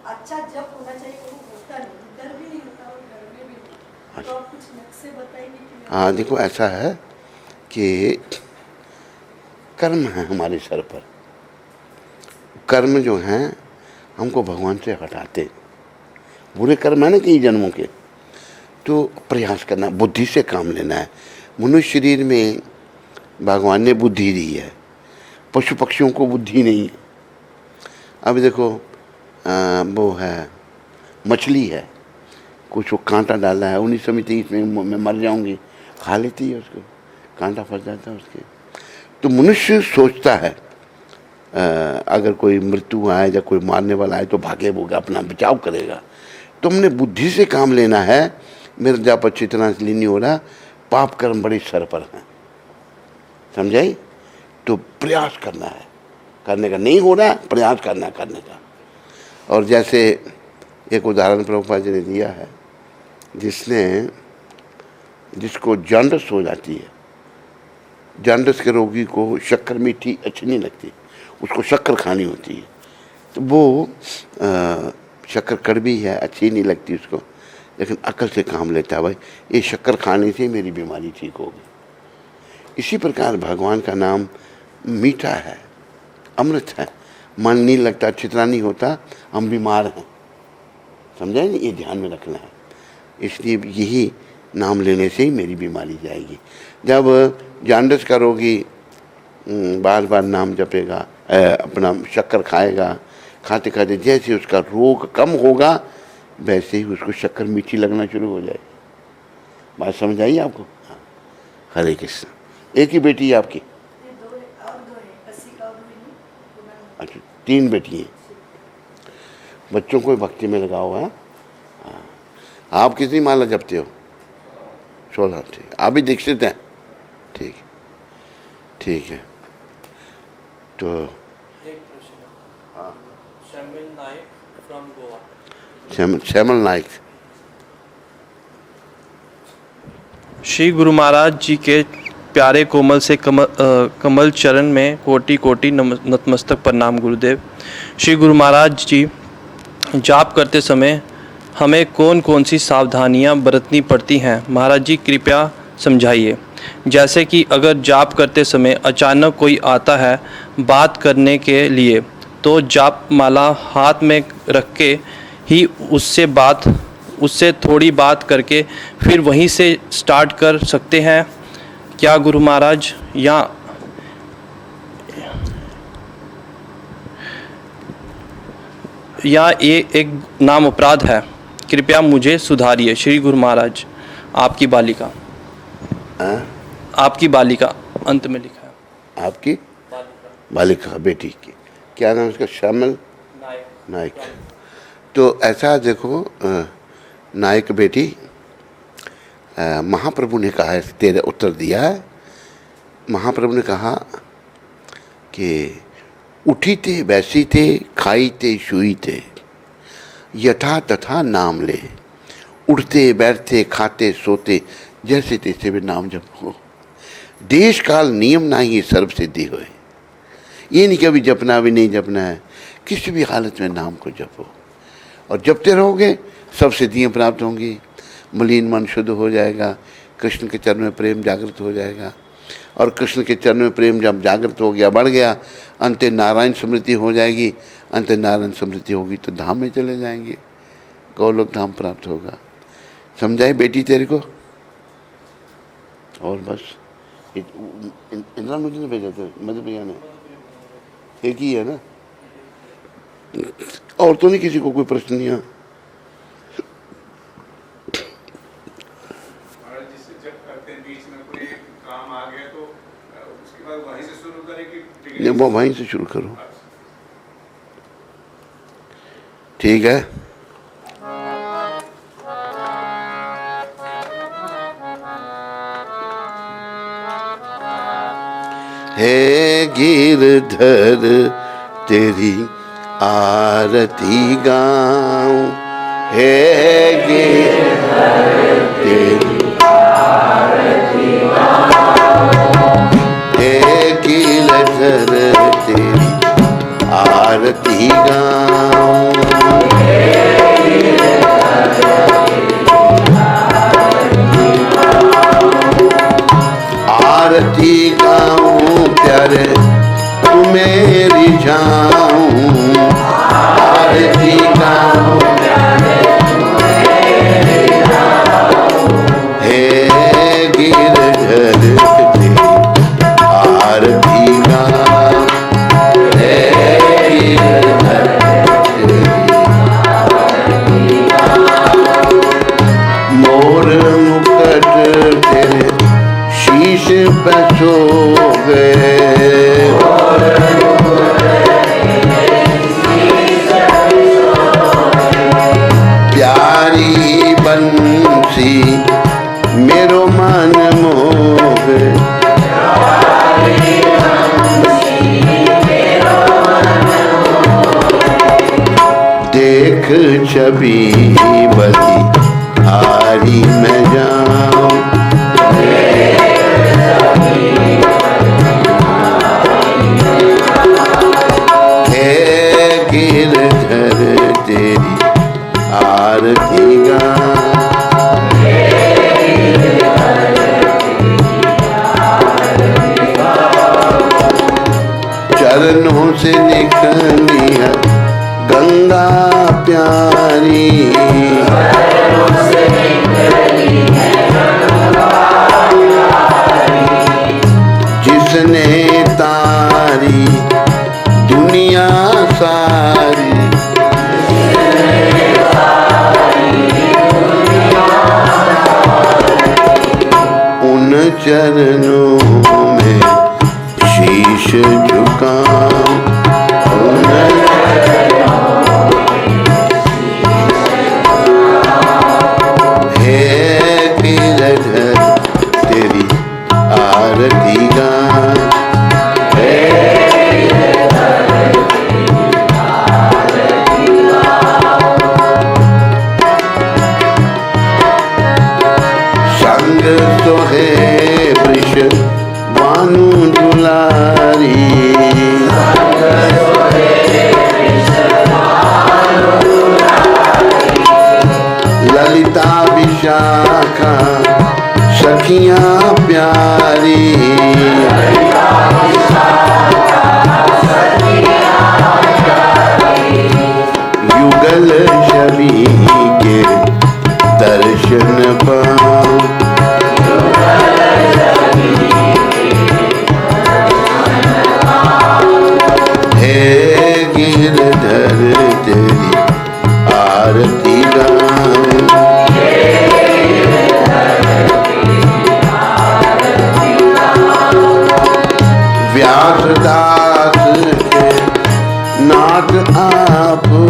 अच्छा जब होना चाहिए वो होता नहीं, इधर भी नहीं होता और घर में भी नहीं। तो आप कुछ नुस्खे बताएंगे कि? हाँ देखो, ऐसा है कि कर्म है हमारे सर पर। कर्म जो हैं हमको भगवान से हटाते, बुरे कर्म है ना कई जन्मों के, तो प्रयास करना, बुद्धि से काम लेना है। मनुष्य शरीर में भगवान ने बुद्धि दी है, पशु पक्षियों को बुद्धि नहीं है। अब देखो वो है मछली है, कुछ वो कांटा डाला है, उन्हीं समझती इसमें मैं मर जाऊंगी, खा लेती है उसको, कांटा फंस जाता है उसके। तो मनुष्य सोचता है अगर कोई मृत्यु आए या कोई मारने वाला आए तो भागे होगा, अपना बचाव करेगा। तो हमने बुद्धि से काम लेना है। मेरे जा पर चितना इसलिए नहीं हो रहा, पाप कर्म बड़े सर पर हैं, समझाई? तो प्रयास करना है, करने का नहीं हो रहा, प्रयास करना करने का। और जैसे एक उदाहरण प्रभुपाद जी ने दिया है, जिसको जॉन्डिस हो जाती है, जॉन्डिस के रोगी को शक्कर मीठी अच्छी नहीं लगती, उसको शक्कर खानी होती है। तो वो शक्कर कड़वी है, अच्छी नहीं लगती उसको, लेकिन अकल से काम लेता है, भाई ये शक्कर खाने से मेरी बीमारी ठीक होगी। इसी प्रकार भगवान का नाम मीठा है, अमृत है, मन नहीं लगता, चित्रा नहीं होता, हम बीमार हैं, समझाए नहीं? ये ध्यान में रखना है। इसलिए यही नाम लेने से ही मेरी बीमारी जाएगी। जब जॉन्डिस का रोगी बार बार नाम जपेगा, अपना शक्कर खाएगा, खाते खाते जैसे उसका रोग कम होगा वैसे ही उसको शक्कर मीठी लगना शुरू हो जाएगी। बात समझ आई आपको? हाँ। हरे कृष्ण। एक ही बेटी है आपकी? ये दो है, और दो है, 80 का और रोहिणी, पूनम। अच्छा, 3 बेटी हैं। बच्चों को भक्ति में लगाओ। हाँ, आप कितनी माला जपते हो? 16। ठीक, आप भी दीक्षित हैं? ठीक, ठीक है। तो एक प्रश्न। शमिल नाइक फ्रॉम गोवा। श्यामल नाइक। श्री गुरु महाराज जी के प्यारे कोमल से कमल चरण में कोटि कोटि नतमस्तक प्रणाम गुरुदेव। श्री गुरु महाराज जी, जाप करते समय हमें कौन कौन सी सावधानियां बरतनी पड़ती हैं, महाराज जी कृपया समझाइए। जैसे कि अगर जाप करते समय अचानक कोई आता है बात करने के लिए, तो जाप माला हाथ में रख के ही उससे थोड़ी बात करके फिर वहीं से स्टार्ट कर सकते हैं क्या गुरु महाराज? या ये एक नाम अपराध है? कृपया मुझे सुधारिए श्री गुरु महाराज। आपकी बालिका। आपकी बालिका अंत में लिखा है। आपकी बालिका बेटी की क्या नाम उसका? श्यामल नाइक। तो ऐसा देखो नाइक बेटी, महाप्रभु ने कहा है, तेरे उत्तर दिया है। महाप्रभु ने कहा कि उठी ते बैसी ते खाई ते शुई ते यथा तथा नाम ले। उठते बैठते खाते सोते जैसे तैसे भी नाम जपो। देश काल नियम ना ही सर्व सिद्धि होए। ये नहीं कभी जपना भी नहीं जपना है, किसी भी हालत में नाम को जपो और जपते रहोगे सब सिद्धियाँ प्राप्त होंगी। मलिन मन शुद्ध हो जाएगा, कृष्ण के चरण में प्रेम जागृत हो जाएगा और कृष्ण के चरण में प्रेम जब जागृत हो गया, बढ़ गया, अंत नारायण स्मृति हो जाएगी। अंत नारायण स्मृति होगी तो धाम में चले जाएंगे, गौलोक धाम प्राप्त होगा। समझाए बेटी तेरे को? और बस इंदिरा मुझे ने भेजा था, मध्य भैया ने। एक ही है ना? और तो नहीं किसी को कोई प्रश्न नहीं है? वो वहीं से शुरू करो। ठीक है। हे गिरधर तेरी आरती गाऊं, हे गिरधर तेरी आरती गाऊं, हे गिरधर तेरी आरती गाऊं, आरती गाऊं प्यारे तू मेरी जाऊं, आरती गाऊं प्यारे तू मेरी जाऊं, हे गिरधर तेरी आरती गाऊं, हे गिरधर तेरी आरती गाऊं, मोर मुकुट तेरे शीश पे शोभे, प्यारी बंसी मेरो मन मोहे, देख छवि बली हारी में जाऊं, गिरधर तेरी आरती गाऊं, चरणों से निकली है गंगा प्यारी, जिसने तारी दुनिया सारी, चरणों में शीश झुकाऊं। हे गिरधर तेरी आरती गाऊं। संग सोहे वृष भानु दुलारी। ललिता विशाखा सखियां प्यारी। युगल छवि के दर्शन पाऊं। हे गिरधर तेरी आरती गाऊं। व्यासदास के नाथ आप हो।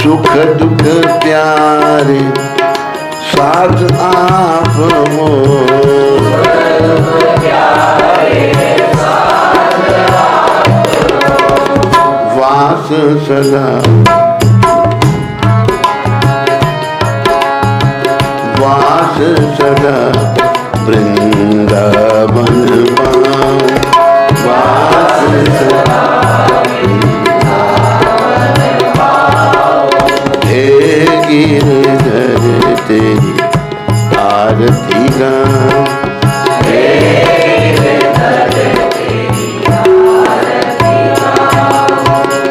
सुख दुख प्यारे साथ आप हो। वास सदा वास सदा वृंदावन पाऊं। वास सदा हे गिरधर तेरी आरती गाऊं।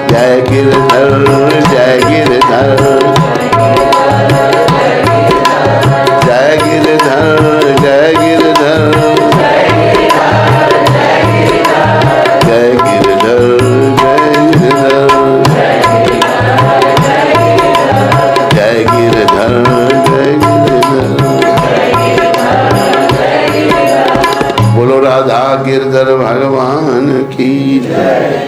जय गिरधर जय गिरधर जय गिरधर जय गिरधर जय गिरधर जय गिरधर जय गिरधर। बोलो राधा गिरधर भगवान की जय।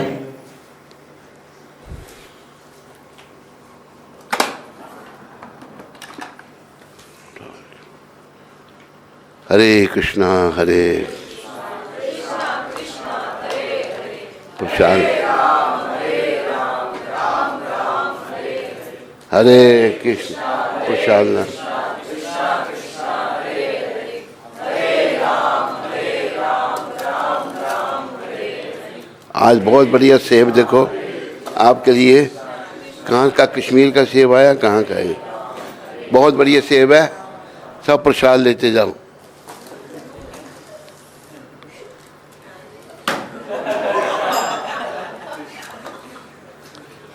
हरे कृष्णा हरे प्रशांत हरे कृष्ण प्रशांत। आज बहुत बढ़िया सेब देखो आपके लिए। कहाँ का कश्मीर का सेब आया, कहाँ का है। बहुत बढ़िया सेब है, सब प्रसाद लेते जाओ।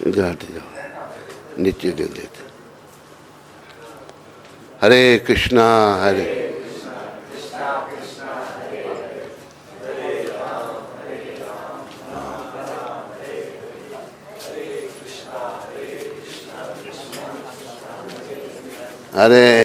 जाते जाओ नीचे गिर देते। हरे कृष्णा हरे हरे